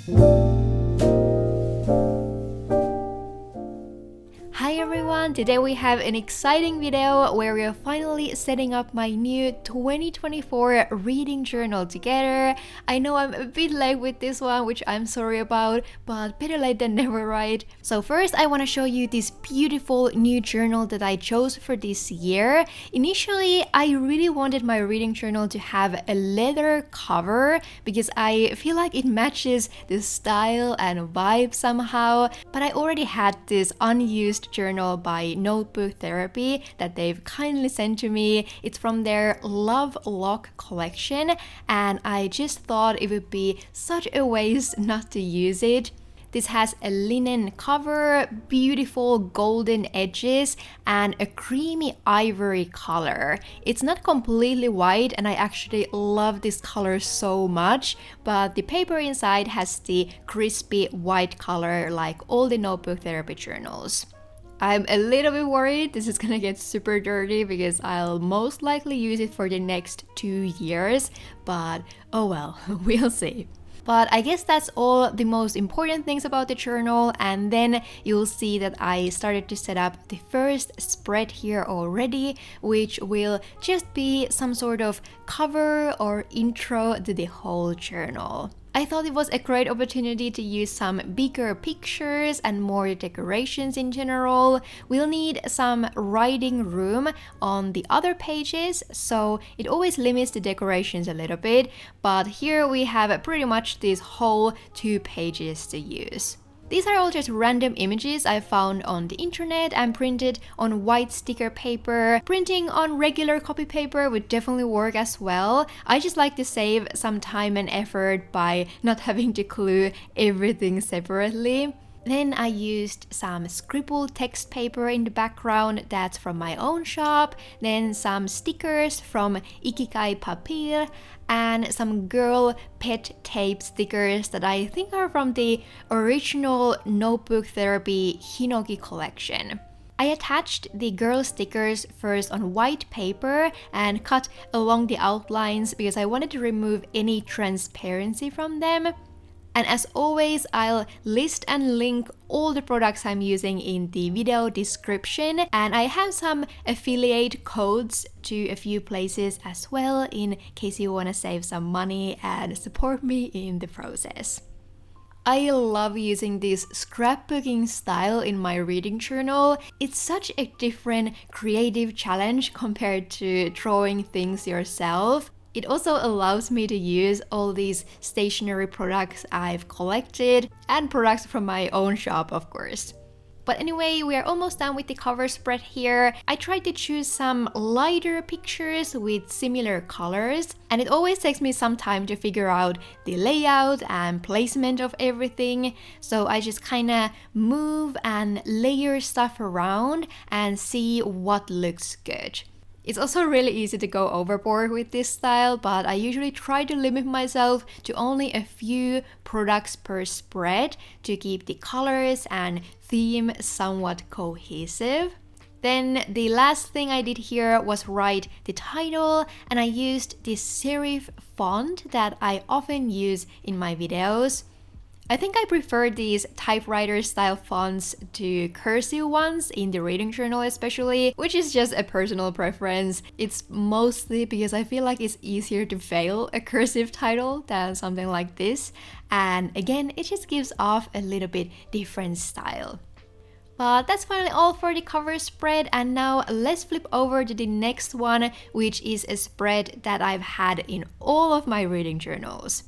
Hi everyone, today we have an exciting video where we are finally setting up my new 2024 reading journal together. I know I'm a bit late with this one, which I'm sorry about, but better late than never, right? So first I want to show you this beautiful new journal that I chose for this year. Initially, I really wanted my reading journal to have a leather cover because I feel like it matches the style and vibe somehow, but I already had this unused journal by Notebook Therapy that they've kindly sent to me. It's from their Love Lock collection, and I just thought it would be such a waste not to use it. This has a linen cover, beautiful golden edges, and a creamy ivory color. It's not completely white, and I actually love this color so much, but the paper inside has the crispy white color like all the Notebook Therapy journals. I'm a little bit worried this is gonna get super dirty because I'll most likely use it for the next 2 years, but oh well, we'll see. But I guess that's all the most important things about the journal, and then you'll see that I started to set up the first spread here already, which will just be some sort of cover or intro to the whole journal. I thought it was a great opportunity to use some bigger pictures and more decorations in general. We'll need some writing room on the other pages, so it always limits the decorations a little bit, but here we have pretty much this whole 2 pages to use. These are all just random images I found on the internet and printed on white sticker paper. Printing on regular copy paper would definitely work as well. I just like to save some time and effort by not having to glue everything separately. Then I used some scribble text paper in the background that's from my own shop, then some stickers from Ikigai Papir, and some girl pet tape stickers that I think are from the original Notebook Therapy Hinoki collection. I attached the girl stickers first on white paper and cut along the outlines because I wanted to remove any transparency from them. And as always, I'll list and link all the products I'm using in the video description, and I have some affiliate codes to a few places as well in case you want to save some money and support me in the process. I love using this scrapbooking style in my reading journal. It's such a different creative challenge compared to drawing things yourself. It also allows me to use all these stationery products I've collected and products from my own shop, of course. But anyway, we are almost done with the cover spread here. I tried to choose some lighter pictures with similar colors, and it always takes me some time to figure out the layout and placement of everything. So I just kind of move and layer stuff around and see what looks good. It's also really easy to go overboard with this style, but I usually try to limit myself to only a few products per spread to keep the colors and theme somewhat cohesive. Then the last thing I did here was write the title, and I used this serif font that I often use in my videos. I think I prefer these typewriter style fonts to cursive ones in the reading journal especially, which is just a personal preference. It's mostly because I feel like it's easier to fail a cursive title than something like this, and again, it just gives off a little bit different style. But that's finally all for the cover spread, and now let's flip over to the next one, which is a spread that I've had in all of my reading journals.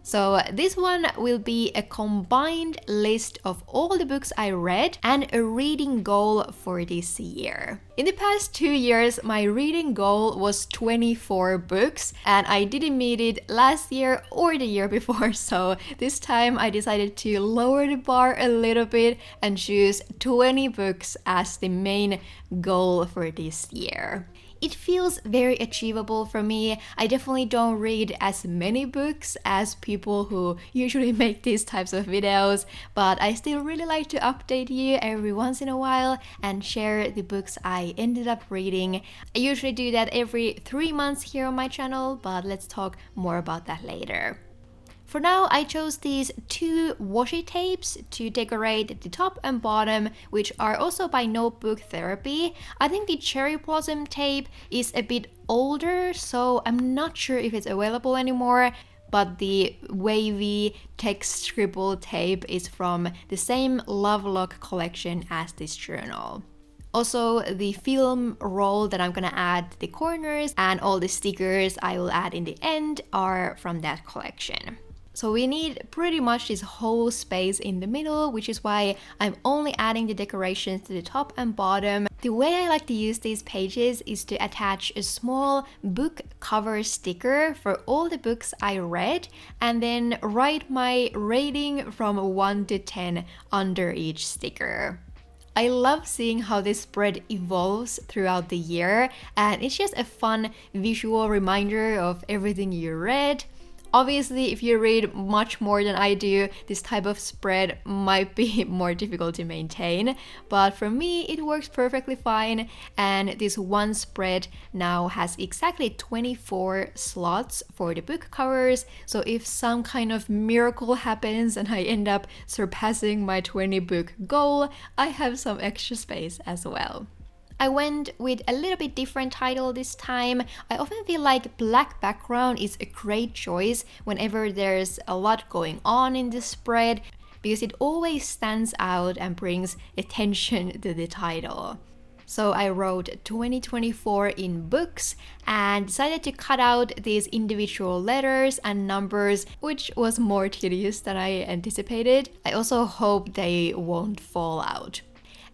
So this one will be a combined list of all the books I read and a reading goal for this year. In the past 2 years, my reading goal was 24 books, and I didn't meet it last year or the year before, so this time I decided to lower the bar a little bit and choose 20 books as the main goal for this year. It feels very achievable for me. I definitely don't read as many books as people who usually make these types of videos, but I still really like to update you every once in a while and share the books I ended up reading. I usually do that every 3 months here on my channel, but let's talk more about that later. For now, I chose these 2 washi tapes to decorate the top and bottom, which are also by Notebook Therapy. I think the cherry blossom tape is a bit older, so I'm not sure if it's available anymore, but the wavy text scribble tape is from the same Lovelock collection as this journal. Also, the film roll that I'm gonna add to the corners and all the stickers I will add in the end are from that collection. So we need pretty much this whole space in the middle, which is why I'm only adding the decorations to the top and bottom. The way I like to use these pages is to attach a small book cover sticker for all the books I read and then write my rating from 1 to 10 under each sticker. I love seeing how this spread evolves throughout the year, and it's just a fun visual reminder of everything you read. Obviously, if you read much more than I do, this type of spread might be more difficult to maintain, but for me it works perfectly fine, and this one spread now has exactly 24 slots for the book covers, so if some kind of miracle happens and I end up surpassing my 20 book goal, I have some extra space as well. I went with a little bit different title this time. I often feel like black background is a great choice whenever there's a lot going on in the spread because it always stands out and brings attention to the title. So I wrote 2024 in books and decided to cut out these individual letters and numbers, which was more tedious than I anticipated. I also hope they won't fall out.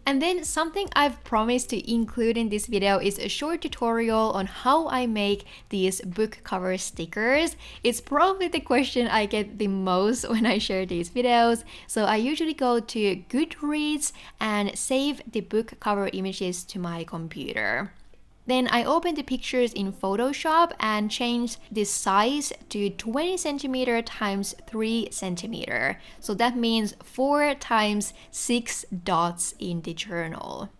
And then something I've promised to include in this video is a short tutorial on how I make these book cover stickers. It's probably the question I get the most when I share these videos. So I usually go to Goodreads and save the book cover images to my computer. Then I open the pictures in Photoshop and change the size to 20 centimeter times 3 centimeter. So that means 4 times 6 dots in the journal.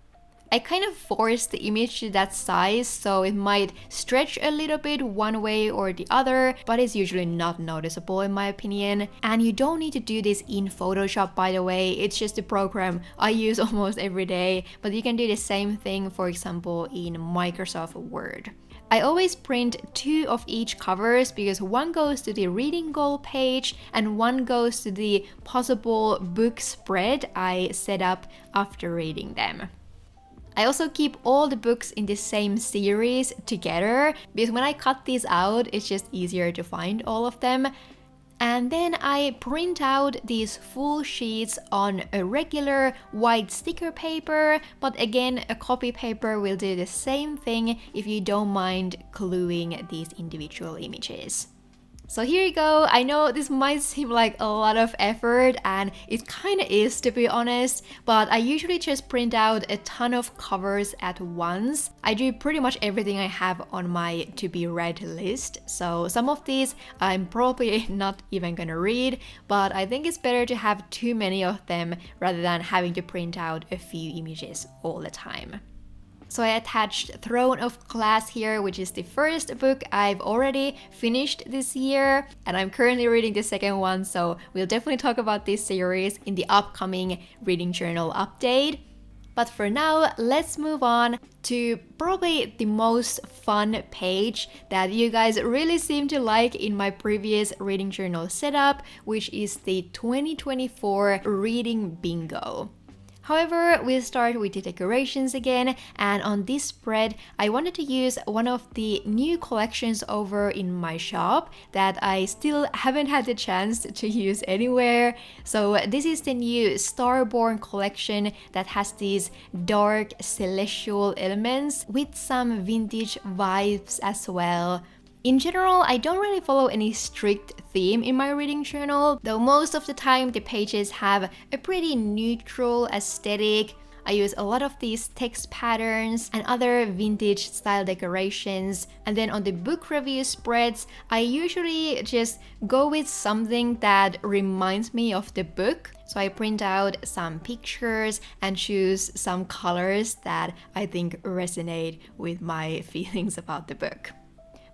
I kind of forced the image to that size, so it might stretch a little bit one way or the other, but it's usually not noticeable in my opinion. And you don't need to do this in Photoshop, by the way. It's just a program I use almost every day, but you can do the same thing, for example, in Microsoft Word. I always print 2 of each covers because one goes to the reading goal page and one goes to the possible book spread I set up after reading them. I also keep all the books in the same series together because when I cut these out, it's just easier to find all of them. And then I print out these full sheets on a regular white sticker paper, but again, a copy paper will do the same thing if you don't mind gluing these individual images. So here you go. I know this might seem like a lot of effort, and it kind of is, to be honest, but I usually just print out a ton of covers at once. I do pretty much everything I have on my to be read list, so some of these I'm probably not even gonna read, but I think it's better to have too many of them rather than having to print out a few images all the time. So I attached Throne of Glass here, which is the first book I've already finished this year, and I'm currently reading the second one, so we'll definitely talk about this series in the upcoming reading journal update. But for now, let's move on to probably the most fun page that you guys really seem to like in my previous reading journal setup, which is the 2024 Reading Bingo. However, we'll start with the decorations again, and on this spread I wanted to use one of the new collections over in my shop that I still haven't had the chance to use anywhere. So this is the new Starborn collection that has these dark celestial elements with some vintage vibes as well. In general, I don't really follow any strict theme in my reading journal, though most of the time the pages have a pretty neutral aesthetic. I use a lot of these text patterns and other vintage style decorations, and then on the book review spreads, I usually just go with something that reminds me of the book. So I print out some pictures and choose some colors that I think resonate with my feelings about the book.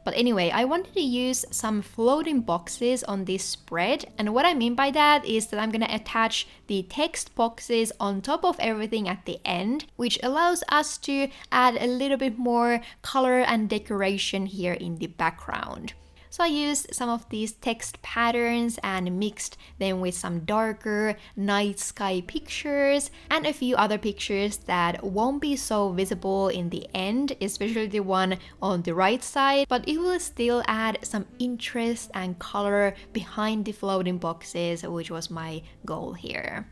But anyway, I wanted to use some floating boxes on this spread, and what I mean by that is that I'm gonna attach the text boxes on top of everything at the end, which allows us to add a little bit more color and decoration here in the background. So I used some of these text patterns and mixed them with some darker night sky pictures and a few other pictures that won't be so visible in the end, especially the one on the right side, but it will still add some interest and color behind the floating boxes, which was my goal here.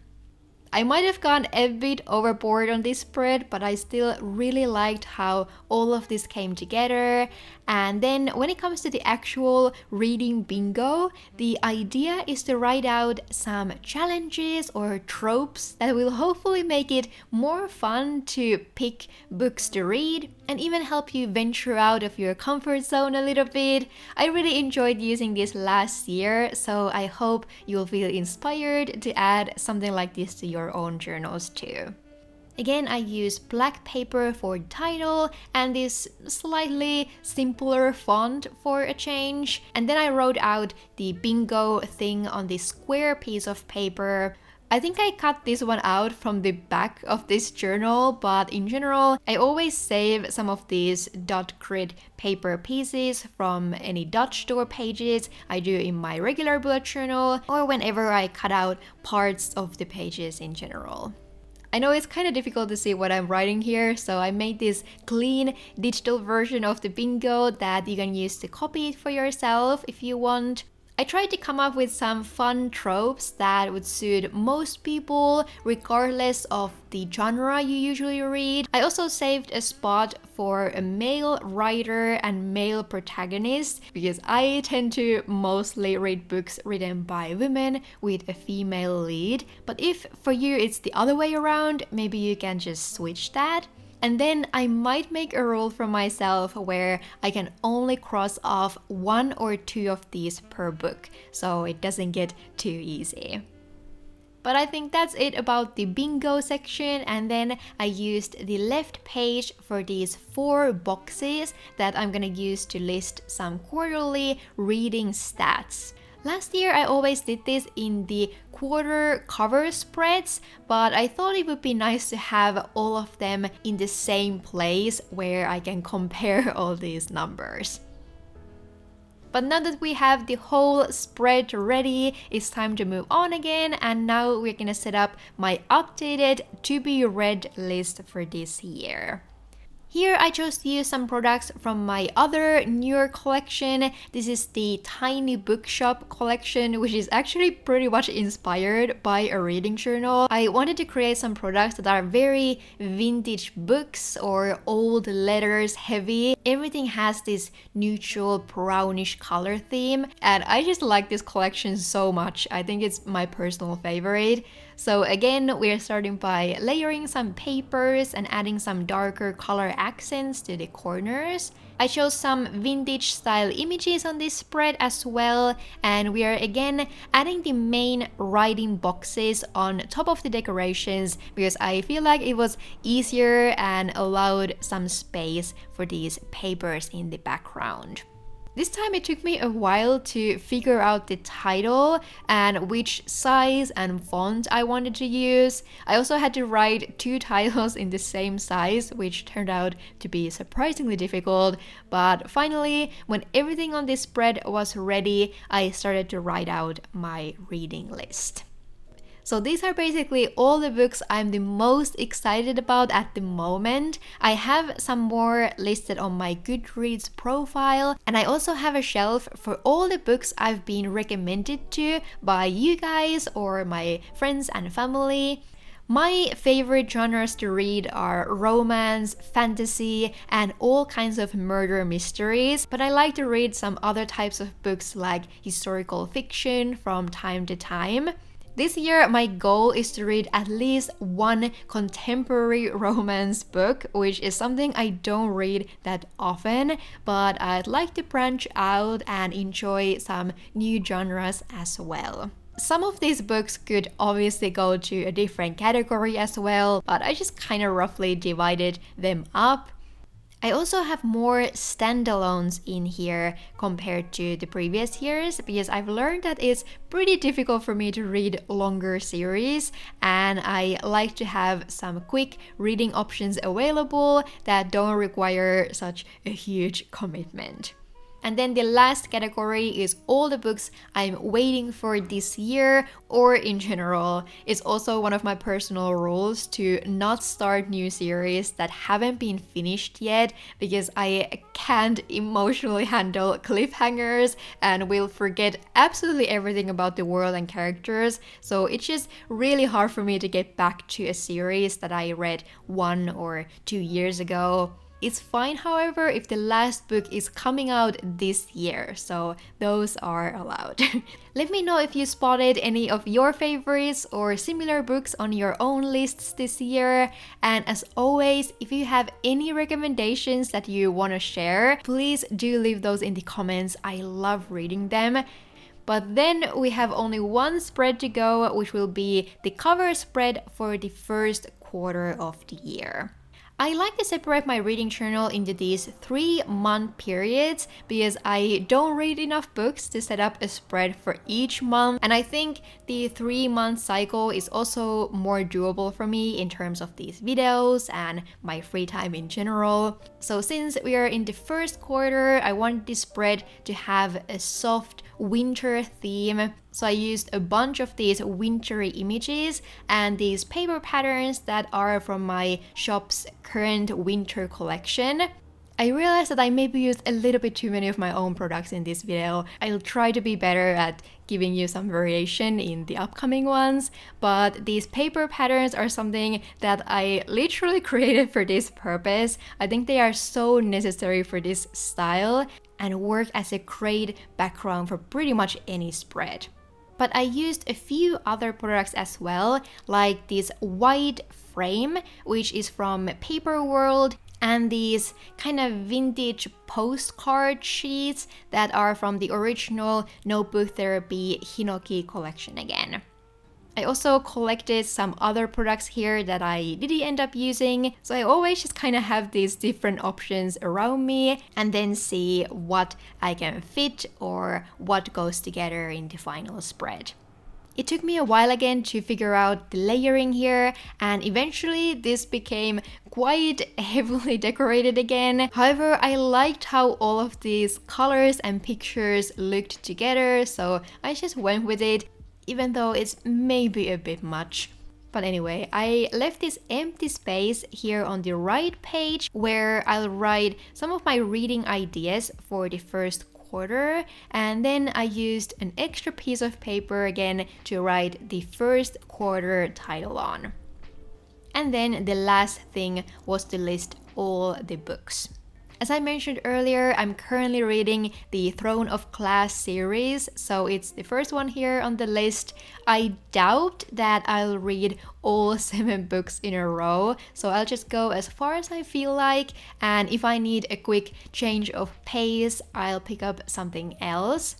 I might have gone a bit overboard on this spread, but I still really liked how all of this came together. And then when it comes to the actual reading bingo, the idea is to write out some challenges or tropes that will hopefully make it more fun to pick books to read and even help you venture out of your comfort zone a little bit. I really enjoyed using this last year, so I hope you'll feel inspired to add something like this to your own journals too. Again, I used black paper for the title and this slightly simpler font for a change. And then I wrote out the bingo thing on this square piece of paper. I think I cut this one out from the back of this journal, but in general, I always save some of these dot grid paper pieces from any dot store pages I do in my regular bullet journal or whenever I cut out parts of the pages in general. I know it's kind of difficult to see what I'm writing here, so I made this clean digital version of the bingo that you can use to copy it for yourself if you want. I tried to come up with some fun tropes that would suit most people regardless of the genre you usually read. I also saved a spot for a male writer and male protagonist because I tend to mostly read books written by women with a female lead. But if for you it's the other way around, maybe you can just switch that. And then I might make a rule for myself where I can only cross off 1 or 2 of these per book, so it doesn't get too easy. But I think that's it about the bingo section, and then I used the left page for these 4 boxes that I'm gonna use to list some quarterly reading stats. Last year I always did this in the quarter cover spreads, but I thought it would be nice to have all of them in the same place where I can compare all these numbers. But now that we have the whole spread ready, it's time to move on again, and now we're gonna set up my updated to be read list for this year. Here I chose to use some products from my other newer collection. This is the Tiny Bookshop collection, which is actually pretty much inspired by a reading journal. I wanted to create some products that are very vintage books or old letters heavy. Everything has this neutral brownish color theme, and I just like this collection so much. I think it's my personal favorite. So again, we're starting by layering some papers and adding some darker color accents to the corners. I chose some vintage style images on this spread as well, and we are again adding the main writing boxes on top of the decorations because I feel like it was easier and allowed some space for these papers in the background. This time it took me a while to figure out the title and which size and font I wanted to use. I also had to write 2 titles in the same size, which turned out to be surprisingly difficult. But finally, when everything on this spread was ready, I started to write out my reading list. So these are basically all the books I'm the most excited about at the moment. I have some more listed on my Goodreads profile, and I also have a shelf for all the books I've been recommended to by you guys or my friends and family. My favorite genres to read are romance, fantasy, and all kinds of murder mysteries, but I like to read some other types of books like historical fiction from time to time. This year, my goal is to read at least 1 contemporary romance book, which is something I don't read that often, but I'd like to branch out and enjoy some new genres as well. Some of these books could obviously go to a different category as well, but I just kind of roughly divided them up. I also have more standalones in here compared to the previous years because I've learned that it's pretty difficult for me to read longer series, and I like to have some quick reading options available that don't require such a huge commitment. And then the last category is all the books I'm waiting for this year or in general. It's also one of my personal rules to not start new series that haven't been finished yet because I can't emotionally handle cliffhangers and will forget absolutely everything about the world and characters. So it's just really hard for me to get back to a series that I read 1 or 2 years ago. It's fine, however, if the last book is coming out this year, so those are allowed. Let me know if you spotted any of your favorites or similar books on your own lists this year. And as always, if you have any recommendations that you want to share, please do leave those in the comments. I love reading them. But then we have only one spread to go, which will be the cover spread for the first quarter of the year. I like to separate my reading journal into these 3-month periods because I don't read enough books to set up a spread for each month, and I think the 3-month cycle is also more doable for me in terms of these videos and my free time in general. So since we are in the first quarter, I want this spread to have a soft winter theme. So I used a bunch of these wintry images and these paper patterns that are from my shop's current winter collection. I realized that I maybe used a little bit too many of my own products in this video. I'll try to be better at giving you some variation in the upcoming ones, but these paper patterns are something that I literally created for this purpose. I think they are so necessary for this style and work as a great background for pretty much any spread. But I used a few other products as well, like this white frame, which is from Paper World, and these kind of vintage postcard sheets that are from the original Notebook Therapy Hinoki collection again. I also collected some other products here that I didn't end up using, so I always just kind of have these different options around me and then see what I can fit or what goes together in the final spread. It took me a while again to figure out the layering here, and eventually this became quite heavily decorated again. However, I liked how all of these colors and pictures looked together, so I just went with it, even though it's maybe a bit much. But anyway, I left this empty space here on the right page where I'll write some of my reading ideas for the first quarter, and then I used an extra piece of paper again to write the first quarter title on. And then the last thing was to list all the books. As I mentioned earlier, I'm currently reading the Throne of Glass series, so it's the first one here on the list. I doubt that I'll read all 7 books in a row, so I'll just go as far as I feel like, and if I need a quick change of pace, I'll pick up something else.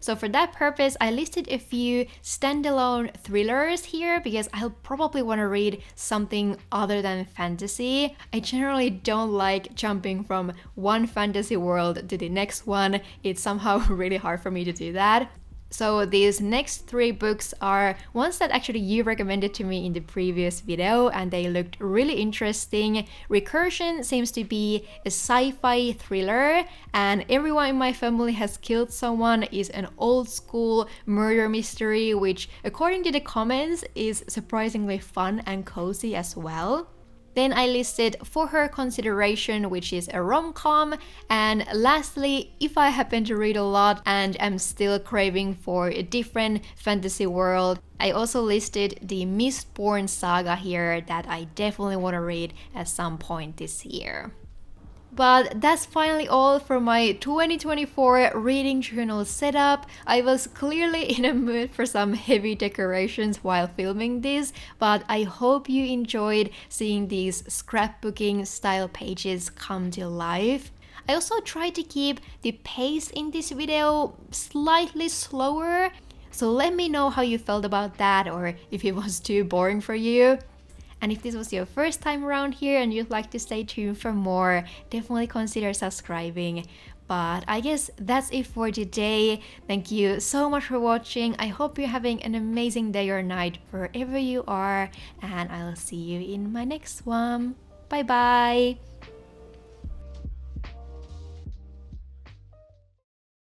So for that purpose, I listed a few standalone thrillers here because I'll probably want to read something other than fantasy. I generally don't like jumping from one fantasy world to the next one. It's somehow really hard for me to do that. So these next 3 books are ones that actually you recommended to me in the previous video, and they looked really interesting. Recursion seems to be a sci-fi thriller, and Everyone in My Family Has Killed Someone is an old school murder mystery, which according to the comments is surprisingly fun and cozy as well. Then I listed For Her Consideration, which is a rom-com, and lastly, if I happen to read a lot and am still craving for a different fantasy world, I also listed the Mistborn saga here that I definitely want to read at some point this year. But that's finally all for my 2024 reading journal setup. I was clearly in a mood for some heavy decorations while filming this, but I hope you enjoyed seeing these scrapbooking style pages come to life. I also tried to keep the pace in this video slightly slower, so let me know how you felt about that or if it was too boring for you. And if this was your first time around here and you'd like to stay tuned for more, definitely consider subscribing. But I guess that's it for today. Thank you so much for watching. I hope you're having an amazing day or night wherever you are, and I'll see you in my next one. Bye bye!